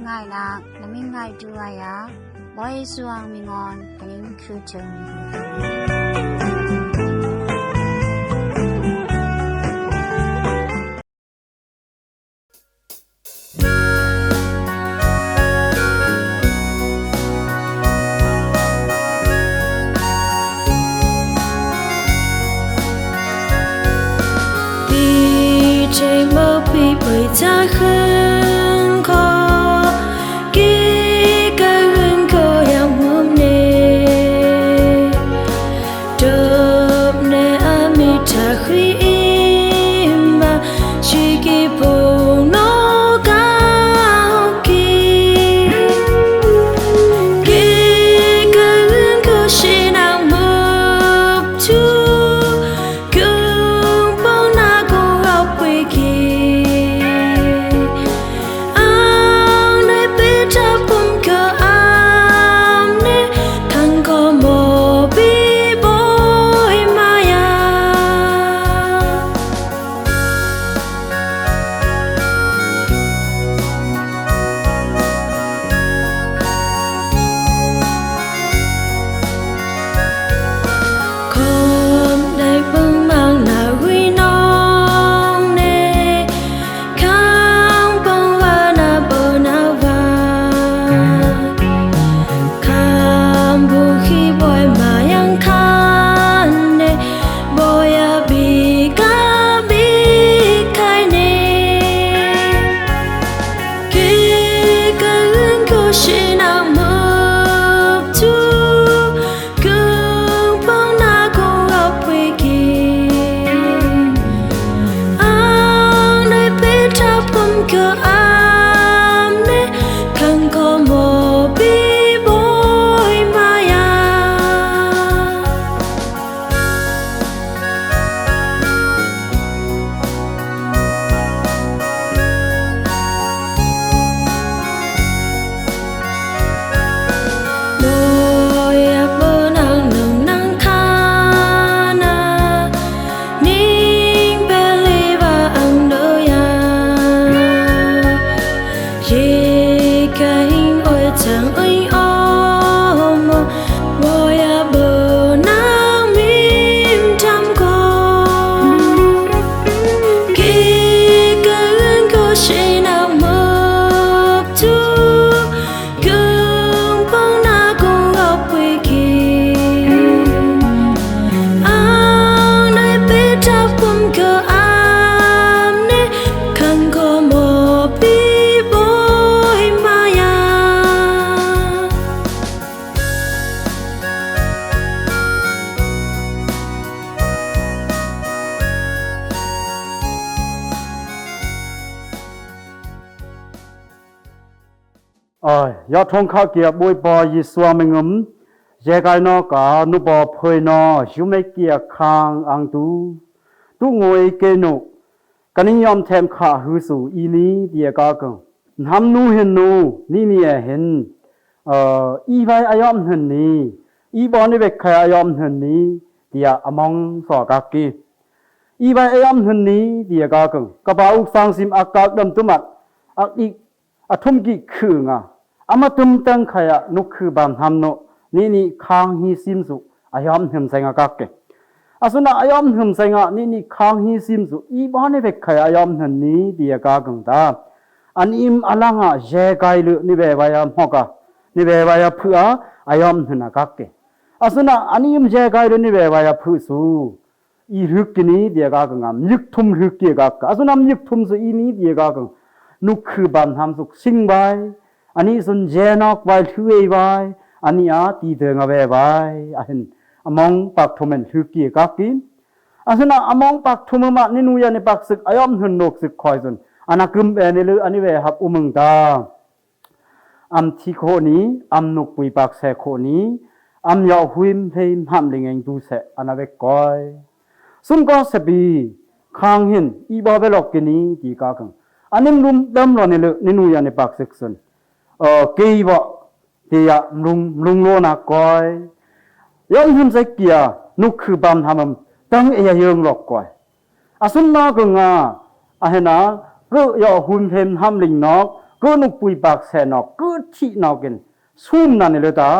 ง่ายนักและไม่ง่ายด้วยบ่ให้สวงมีงอนกันนี้คือจึงจะคืนขอกี่คืนก็ยังมุมนี้จบในอามิตาคุยมาชีกิปูโนกากี่คืนก็ชินังมุบจูกูปองนากูเอาไปกี่ยอดทงข้าเกียบบุยปอยิสวามงมเจกายนอกานุบอเพยนอชุเมเกียคางอังตุงวยเกนุกันนิยมแทมข้าหือสู่อีนี้เดียกากงทำนูเห็นนูนี่เห็นอีใบอายอมเห็นนี้อีบอนี่เบกใครอายอมเห็นนี้เดียอมองสอกากีอีใบอายอมเห็นนี้เดียกากงกระเป๋าฟังซิมอากาศดำตุมัดอักอีทุ่มกิคืองอามาตุมตังขยะนุคือบามทำโนนี่คางฮีซิมสุอายอมเห็นไซงกักเกอาสุนะอายอมเห็นไซงนี่คางฮีซิมสุอีบ้านนี่เบกขยะอายอมเห็นนี้เดียกากงตาอันอิมอลังเจไกลุนี่เบวายามฮอกะนี่เบวายาผู้อายอมเห็นกักเกอาสุนะอันอิมเจไกลุนี่เบวายาผู้สูอีรึกนี้เดียกากงยึกทุมรึกเกียกักอาสุนะยึกทุมสุอีนี้เดียกากงนุคือบามทำสุขสิงไวอันนี้สุนเจนอกไว้ถือไว้อันนี้ตีเดิงเอาไว้อันมองปักทุมันถือเกียกักกินอันนั้นมองปักทุมมานี่นูยันในปักศึกอายอมหุนนกศึกคอยสุนอันนักึมเอนี่ลืออันนี้เวหับอุมึงตาอัมที่โคนี้อัมนุกปุยปักแสโคนี้อัมยาวหุมเพมห้ามลิงเองดูเสอันนั้นเวกอยสุนก็สบีคางหินอีบาเวลอกกินี้ตีกักอันนี้ลุมดำรอนี่ลือนี่นูยันในปักศึกสุนเกี่ยวเดียลุงโลนักก้อยย้อนหุ่นใส่เกียนุคือบำทำตั้งเอียยงหลอกก้อยอาสุนนากงาเห็นนะก็ย่อหุ่นเพมทำลิงนอกก็ ก็นุปุยปากแสนอกก็ที่นอกกันซุ่มนั่นเลยตา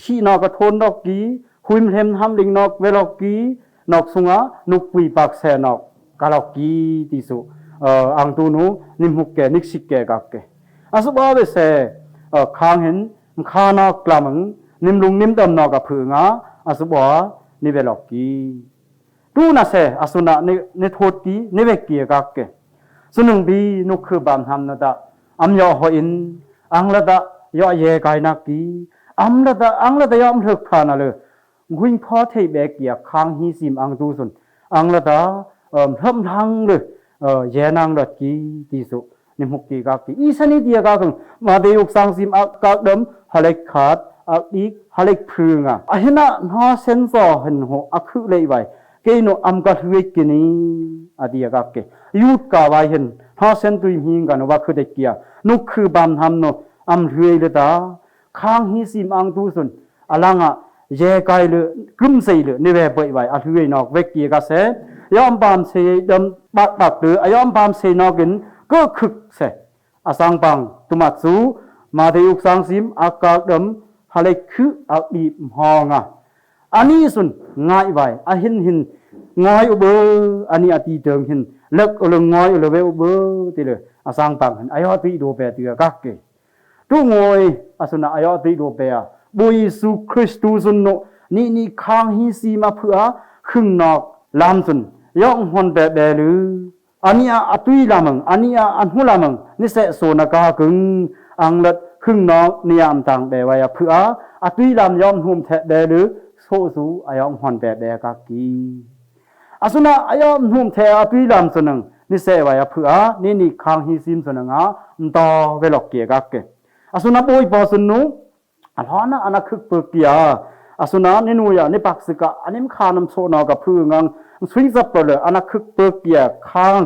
ที่นอกก็ทนดอกกีหุยมเห็มทำลิงนอกเวลากีนอกสุงะนุปุยปากแสนอกกาลกีที่สุอังตูนูนิมหุกแกนิกสิกแกกักแกอาสุบาเวเสค้างเห็นคานอกกลามังนิมลุงนิมดำนอกกับผืงะอาสุบานิเวลากีดูนะเสอาสุนะนิโทษกีนิเวกีกักแกสุนึงบีนุคือบามทำนะตาอัมยอหอินอังละตายอเยกายนักกีอัมละตายอมเลิกพานะเลยกุยพ่อเทเบกียค้างฮีซิมอังตูสุนอังละตาเริ่มทังเลยเยนังละกีที่สุนิมุกกีกักกีอีสนิดีกักมาเดียกสังซิมอักกักดมฮาเลกขาดอักอีกฮาเลกพึงอ่ะเห็นนะน่าเซนซอเห็นหัวอักคือเลยไว้เกโนอัมกัดเวกินีอดียกักเกยุดกาไว้เห็นน่าเซนตุยหิงกันว่าคือเด็กเกียนุคือบามทำโนอัมเรือยเลยตาค้างฮีซิมอังตูสุนอลังอ่ะเยกายเลยกลุ่มใส่เลยนี่แหละไปไว้อันเรือยนอกเวกีกักเสยอมบามเสดมปักหรืออยอมบามเสนอกินก็คึกเสอสังปังตุมัดสูมาเดียกสังซิมอากาศดมฮาเลคืออักดีมหองอ่ะอันนี้สุนง่ายไว้อาหินง่ายอุเบอันนี้อดีเดิมหินเลิกอุลง่ายอุลเวอุเบติเลยอสังปังอายอติโดเปติกักเกตุงอยอสุนะอายอติโดเปอะบุยสุคริสตุสุนโนนี่ค้างฮีซีมาเพื่อขึงนอกลามสุนยองฮอนเบเบลืออันนี้อตุยลามังอันนี้อันหุลามังนิเสโซนากากึงอังลัดขึงนอกนิยามต่างเบวายเพื่ออตุยลามยอมหุมแทเบลือโซซูอายอมฮอนเบเบกากีอสุนะอายอมหุมแทอตุยลามสนังนิเสวายเพื่อนี่ค้างฮีซิมสนังอ่ะตอเวลอกเกียกักเกอสุนะปุยปอสนุอันฮอนะอันคึกเปกียอสุนะนินูยานิปักสิกะอันนี้มคานำโซนอกับพึ่งสวิงซับตัวเลยอันนั้นคือเปิกเกียค้าง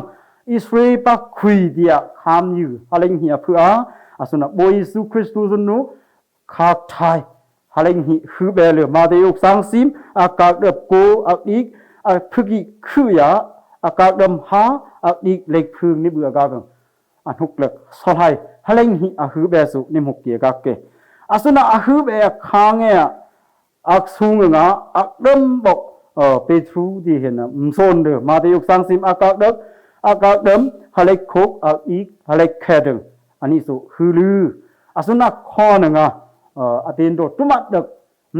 อิสราเอลปักคุยเดียคามอยู่อะไรเหี้ยเพื่ออาสุนับโบยิสุคริสตุสนุคาไทยอะไรเหี้ยคือเบลมาเดียกสังซิมอากาศเดือบโกอักอีกพึกิคือยาอากาศดำหาอักอีกเล็กพึงนี่เบื่อกากันอันทุกเล็กสลายอะไรเหี้ยคือเบสุนิมุกเกียกักเกอาสุนับคือเบค้างเนี่ยอักซุงงะอักดำบอกเปทรูที่เห็นนะมโซนเด้อมาเดียกสังซิมอากาศเดิมฮาเลกโคกอีกฮาเลกแคดงอันนี้สุคือลืออาสุนักคอนึงอเตนโดตุมัดดก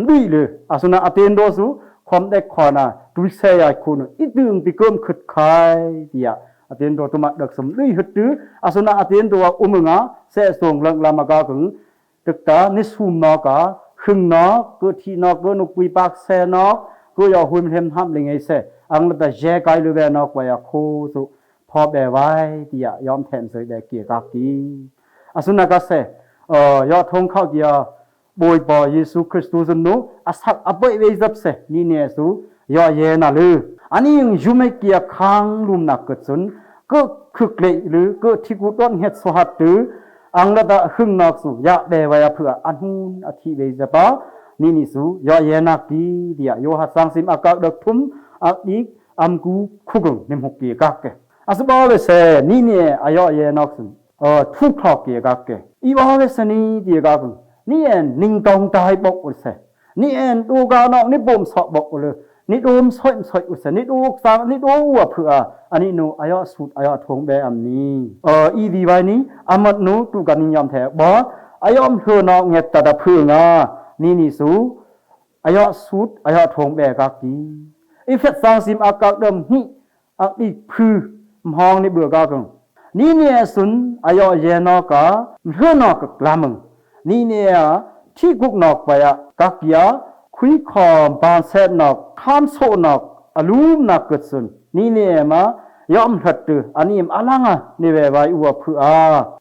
ดุยเลยอาสุนักอเตนโดสุความได้คอนะดุยเสียคุณอีดึงปีเกิมขึ้นคายเดียอเตนโดตุมัดดกสมดุยหดอาสุนักอเตนโดอุมงะเสส่งลังลามากาถึงตึกตานิสุมนอกาขึงนอกก็ที่นอกก็นุกุยปากเสนอกก็อย่าหุ่นเห็มทำลิงไอเสอังละแต่แยกายลูเวนอกไว้โคสุพอแบไว้ที่ยอมแทนเสยแบเกียกักกีอาสุนักเสยอดทงเข้าเกียบอยปอเยซูคริสต์สนุอาศักอภัยเวซับเสนี่เนี่ยสุยอเยน่ะลืออันนี้ยังยูไม่เกียค้างลุมนักเกิดสนก็คึกเลยหรือก็ที่กูต้นเฮ็ดสหัดหรืออังละแต่ขึงนอกสุยะแบไว้เพื่ออันหุ่นอธิเวซับนี่สุยอเยนักกีเดียโยหัดสังสิมอากาศดกทุ่มอักอีกอัมกูคุกงนิมหกเกียกักเกอาสบาเวเสนี่เนี่ยอายอเยนักสุทุกขอกเกียกักเกอีบาเวสนี่เดียกักนี่เอ็นนิงตองตายบอกอุเสนี่เอ็นดูกานอกนี่บ่มสอบบอกเลยนี่ดูมสอยอุเสนี่ดูสังนี่ดูวัวเพื่ออันนี้นูอายอสุดอายอทงเบอันนี้อีดีไว้นี้อามัดนูตุกันนิยมแท้บ่อายอมเธอนอกเงตตะเพื่องนี่สูอายอสุดอายอทงเบกักกีอีเฟตสังซิมอากาศดมหิอักอีพือมองนี่เบื่อกากังนี่เนี่ยสุนอายอเยนอกาเรือนอกกลามังนี่เนี่ยที่กุกนอกไปกักยาคุยคอบานเซนอกข้ามโซนอกอลูมนักเกิดสุนนี่เนี่ยมายอมหัดตืออันนี้อลังนี่เวไว้อวบพือ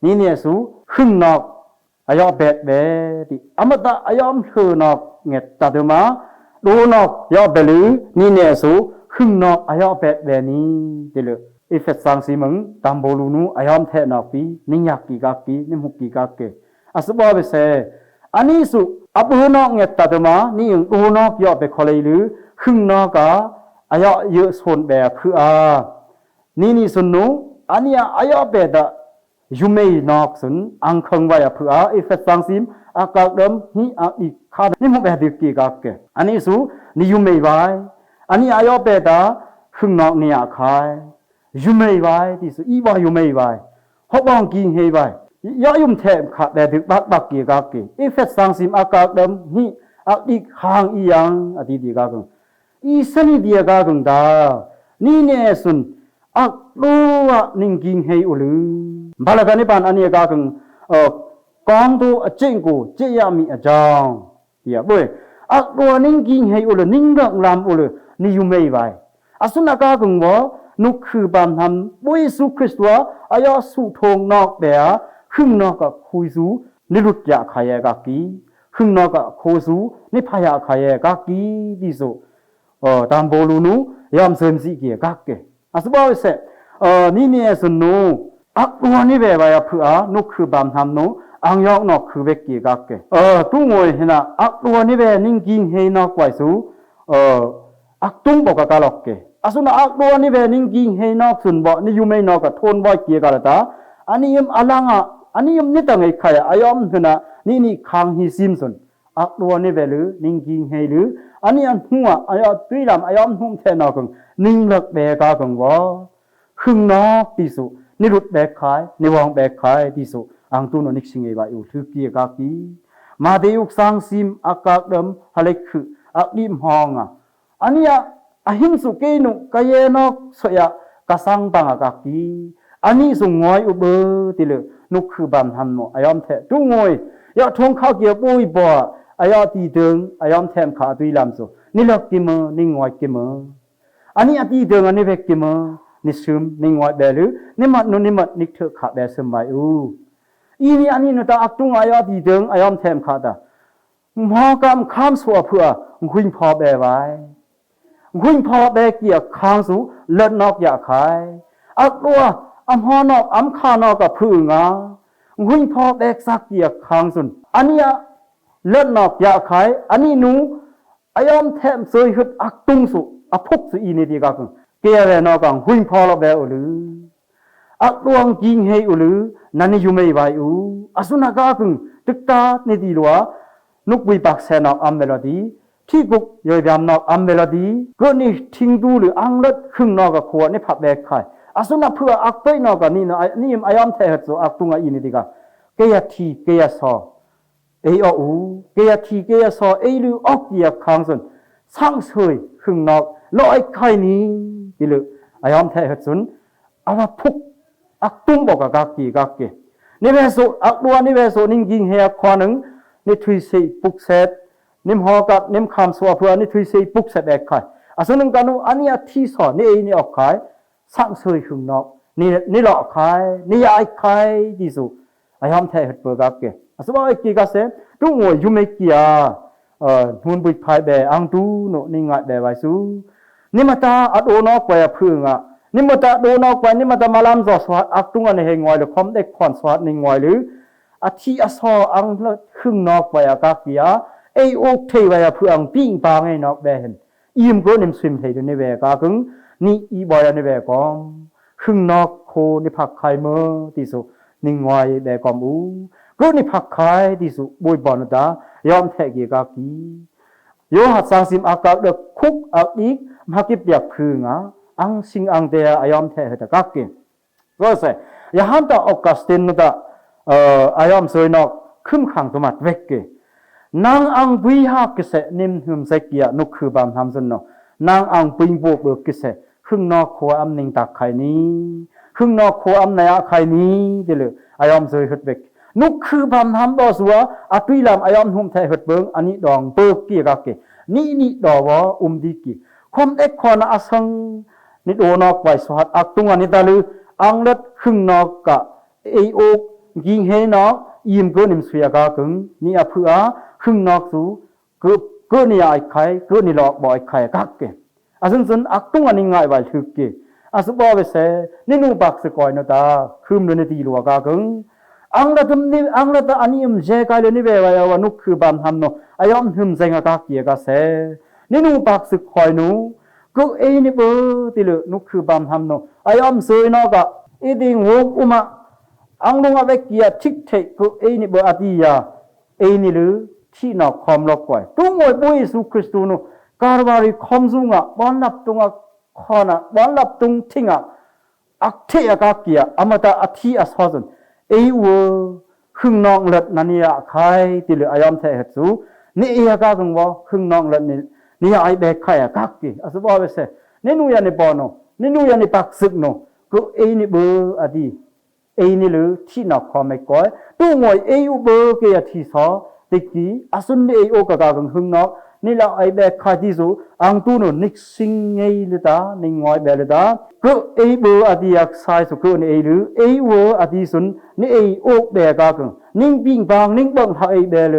นี่เนี่ยสูขึงนอกอายอเบ็ดเบดิอมตะอายอมเธอนอกเงตตาเดมาดูนอกยอเบลือนี่เนี่ยสูขึงนอกอายอเบ็ดเบนี้เดลอีเฟตสังสีมึงตามโบลูนูอายอมเทนอกปีนิยากีกักกีนิมุกีกักเกอาสบาเบเซอันนี้สุอับนอกเงตตาเดมานี่ยังดูนอกยอเบคอเลยหรือขึงนอกอายอเยอะส่วนแบบคือนี่สุนนูอันนี้อายอเบ็ด ยุเมนอกสุนอังคังไว้เพื่อเอฟเฟสังซิมอากาศเดิมนี่อีกคานี่มันแบบดีกี่กักเกอันนี้สูนี่ยุเมไว้อันนี้อายอเปตาขึ้นนอกเนี่ยขายยุเมไว้ที่สูอีว่ายุเมไว้ฮอบองกินเฮไว้ยอยุมแทมขาแบบดีบักกี่กักเกเอฟเฟสังซิมอากาศเดิมนี่อีกห่างอียังอดีตกักอีสนิเดียกักดานี่เนี่ยสุนอักตัวนิ่งกินเฮอุลือบาลกันนี่ปานอันนี้กักกองตัวเจิงกูเจียมีอาจารย์เดี๋ยวบ่อักตัวนิ่งกินเฮอุลืนิ่งรักลำอุลืนี่อยู่ไม่ไหวอาสุนักกังว่านุคือบานทำบุยสุคริสต์ว่าอายาสุทงนอกเดียขึงนอกกับคุยสูนิรุตยาขายกักกีขึงนอกกับโคสูนิพยาขายกักกีดิสุตามโบลูนูยามเสริมสิเกียกักเกอาสุบ่าวเสนี่เนี่ยสุนนูอักตัวนี่แบบว่าเพื่อนุคือบานทำนูอังยอกนอกคือเวกกีกักเกตุ้งวยเห็นนะอักตัวนี่แบบนิ่งกินเฮนอกไว้สูอักตุ้งบอกกับลอกเกอาสุนอักตัวนี่แบบนิ่งกินเฮนอกสุนบ่นี่อยู่ไม่นอกกับทนบ่เกียกันละตาอันนี้ยมอลังอ่ะอันนี้ยมนี่ตั้งไอ้ใครอายอมเห็นนะนี่คางฮิซิมสุนอักตัวนี่แบบหรือนิ่งกินเฮหรืออันนี้อันหัวอายอมตุยลำอายอมหุ่มแทนนอกนิ่งเลิกแบกกังว่าขึงนอกที่สุนิรุตแบกขายนิวองแบกขายที่สุอังตุนนิกสิงเอวาอยู่ถือเกียกากีมาเดยุกสังซิมอากาศเดิมฮะเล็กคืออักดิมห้องอันนี้อหิมสุเกนุกายนอกสยากะสังปังอากากีอันนี้สุงอยอุเบติเลนุคือบานหันโมอายอมแทจุงอยยอทงข้าวเกียปุยบ่อายอตีเดิงอายอมแทมขาตุยลำสุนี่ลักกิมนี่งอยกิมอันนี้อตีเดิงอันนี้เวกกิมนิซึมนิงอยเบลืนิมัดนุนิมัดนิกเถขาเบสมัยอีนี่อันนี้นุตาอักตุงอายอตีเดิงอายอมแทมขาตาหมอกำข้ามสัวเพื่อหุ่นพอเบไว้หุ่นพอเบเกียข้างสูเลิศนอกอยากขายอักตัวอัมหอนอกอัมขานอกกับพึ่งหุ่นพอเบกสักเกียข้างสุนอันนี้เลิศนอกอยากขายอันนี้นูอายอมแทมเสยหึดอักตุงสุอภุกสุอีนี่ดีกังเกียร์นอกังหุ่นพอเราเบอุลืออักดวงกิงเฮอุลือนั่นนี่อยู่ไม่ไหวอสุนักกังตึกตาในดีลัวนุกวิปักเสนอกอัมเมลดีที่กุกยอยยามนอกอัมเมลดีก็นี่ทิ้งดูหรืออังเลิศขึงนอกกับขวดนี่ผับแบกไข่อสุนักเพื่ออักเตยนอกกับนี่นะนี่อายอมแทหัดโซอักตุงอีนี่ดีกังเกียร์ทีเกียร์ซอเอออูเกียร์ทีเกียร์ซอเอลือออกเกียร์ค้างส่วนสร้างเฉยขึงนอกลอยไข่นี้ดิลืออายอมแทหัดส่วนเอามาพุกอักตุงบอกกับกักกีนี่เวสุอักดัวนี่เวสุนิ่งยิงเฮียควานึงนี่ทุยเซปุกเซตนิมหอกับนิมคำสวาเพื่อนี่ทุยเซปุกเซตแบกไข่อาศัยนึงกันอันนี้ที่สอนนี่นี่ออกไข่สร้างเฉยขึงนอกนี่หลอกไข่นี่ยายไข่ดิสุอายอมแทหัดเปิดกักกีอาศัยว่าไอ้กีกัสเซตุ้งหัวยุเมกียหุนบุยพายแบอังตูโนนี่งัดแบไว้สูนี่มาตาอัดโอนอกไปพึ่งนี่มาตาโดนอกไปนี่มาตามาลำจอสวัสดอักตุงอันเฮงอยหรือคอมเด็กขอนสวัสดในงอยหรืออาทิอสออังละครึ่งนอกไปอากาศยาไอโอกเทไว้เพื่ออังปิ้งปางให้นอกแบเห็นอิ่มก็นิมสวิมเทดูในแบกากึงนี่อีบอยในแบกอมครึ่งนอกโคในผักไข่เมื่อที่สุในงอยแบกอมก็ในผักไข่ที่สุบุยบอนตายอมแทกีกากีโยหัดสางซิมอากาศเด็กคุกอักอีกมากิบอยากพึ่งอังสิงอังเดียอายอมแทเหตุกักกินก็ใช่ยาฮันตาออกัสตินนุตาอายอมสวยนอกขึ้นขังตัวมัดเวกเกนางอังวิหากเสนิมหุมเสกียนุคือบามทำสนนางอังปิงบวกเบิกเสขึ้นนอกขัวอัมนิงตักไข่นี้ขึ้นนอกขัวอัมนายไข่นี้เดี๋ยวอายอมสวยหดเวกนุคือบามทำต่อสัวอตุยลำอายอมหุมแทหดเบิงอันนี้ดองเบิกเกียกักเกนี่ดอวะดีกีความเด็กขอนาอสังนิดโอนอกไว้สวัสดอักตุงอันนี้ตาลืออังเล็ดขึงนอกกะเอโอกยิงเฮนอกยิมก็นิมสวยกากึงนี่อเพื่อขึงนอกสูก็นี่ไอ้ไข่ก็นี่หลอกบ่อยไข่กักเกอาซึ่งอักตุงอันนี้ง่ายไว้ถึกเกอาสุบอเวเสนี่นูบักสกอยนตาคืมเลยนี่ตีลัวกากึงอังละตุมนี่อังละตาอันนี้มเจกายเลยนี่เบวายานุคือบามทำโนอายอมหึมเซงกากเกียกาเสนี่นูบักสกอยนูก็เอนี่เบอติเลนุคือบามทำโนอายอมสวยนอกะอีดิงวกอุมา อังลงอเวเกียทิกเทกุเอนี่บ่อติยาเอนี่หรือที่นอกคอมลอกก่อยตุงวยปุยสุคริสตูนุการวาริคอมซุงะบ่นับตุงะคอนะบ่นับตุงทิงะอักเทอากาเกียอมตะอธิอสอซนเอวหึงนองเล็ดนันยาไข่ติเหลืออายอมแท้เฮ็ดสูนี่เอกากังบ่หึงนองเล็ดนี่ไอเบกไข่กักกิอสบ่เวเสนี่นูยานี่ปอโนนี่นูยานี่ปักซึกโนก็เอนี่เบออดีเอนี่หรือที่นอกคอไม่ก้อยตู้งวยเอยูเบอเกียที่ซอติกีอสุนเอโอกะกังหึงนอกนี่ละไอเบกไข่ที่สูอังตูโนนิกซิงไงลิตานิงอยเบลตาก็เอเบออดียักไซสุกนี่เอหรือเอวอดีสุนนี่เอโอกเบกะกังนิ่งปิงบางนิ่งบังหาเอเบล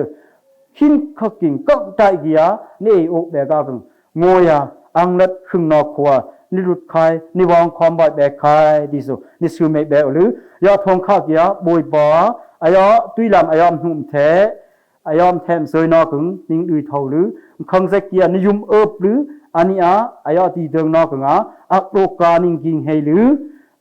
หินขกิงก็ใจกียนี่โอกเบกากังงวยอังเล็ดขึงนอกขัวนี่รุดคายนี่วางคอมบอยแบกคายดิสุนี่ซูเมเบลหรือยอทงข้ากียบวยบออายอตุยลำอายอมหุ่มแท้อายอมแทมซอยนอกึงนิ่งดุยเท่าหรือคังเซกียนิยุมเอิบหรืออันนี้อายอตีเดิงนอกึงอักโลกานิ่งกิงเฮหรือ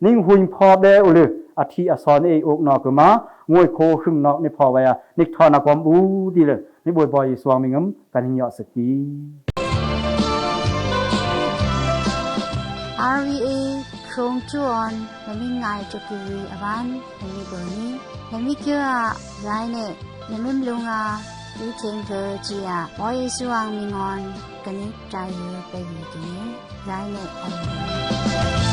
นิ่งหุ่นพอเบลหรืออธิอสอนเออกนอกึงมางวยโคขึงนอกนี่พอไว้นิกทอนักความบูดีเลยนี่บวยบอยสวางมิงมกันหิยอสกี RVA โครงจวนและมีงายจุกีวีอวันและมีเบอร์นี้และมีเกี่ยวไรเนี่ยและมีมลุงดูเทงเกอร์จีบอยสวางมิงอนกันนี้ใจไปอยู่ตรงนี้ไรเนี่ย